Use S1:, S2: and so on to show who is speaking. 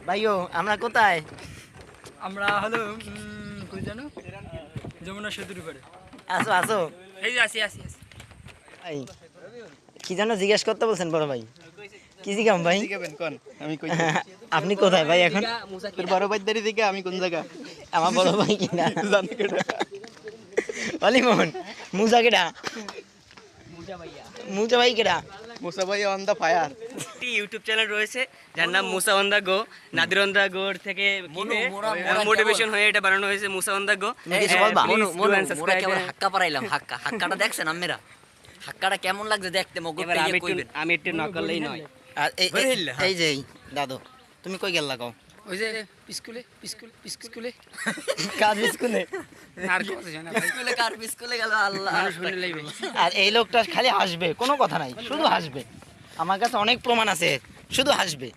S1: ভাইও আমরা কোথায়?
S2: আমরা হলো কই জানো যমুনা সেতুর উপরে।
S1: আসো আসো।
S2: এই যে আসি আসি আসি।
S1: ভাই কি জানো জিজ্ঞেস করতে বলছেন বড় ভাই? কি জিজ্ঞাম ভাই?
S3: জিগাবেন কোন আমি কই
S1: আপনি কোথায় ভাই এখন?
S3: তোর বড় ভাইদারি দিকে আমি কোন জায়গা
S1: আমার বড় ভাই কিনা?
S3: জানি কেডা
S1: অলিমন মুজা কেডা? মুজা ভাই কেডা?
S3: মুসা ভাই অন দা ফায়ার
S4: একটি ইউটিউব চ্যানেল রয়েছে যার নাম Musa on the go. Nadir on the গোর থেকে মোটিভেশন হয়ে এটা বানানো হয়েছে মুসা অন দা গো।
S1: তুমি কিছু বলবা?
S5: মোরা কেবল হাক্কা পারাইলাম হাক্কাটা দেখছেন আমেরা হাক্কাটা কেমন লাগছে দেখতে মগজ
S4: এবার
S5: পেয়ে কইবেন
S4: আমি একটু নকললেই নয়।
S1: আর এই যে দাদু তুমি কই গেল লাগাও?
S2: ওই যে স্কুলে
S1: কাজ স্কুলে।
S2: আর কথা জানা ভাই
S5: স্কুলে গেল আল্লাহ
S2: মানুষ শুনলেই ভাই।
S1: আর এই লোকটা খালি হাসবে, কোনো কথা নাই, শুধু হাসবে। আমার কাছে অনেক প্রমাণ আছে, শুধু হাসবে।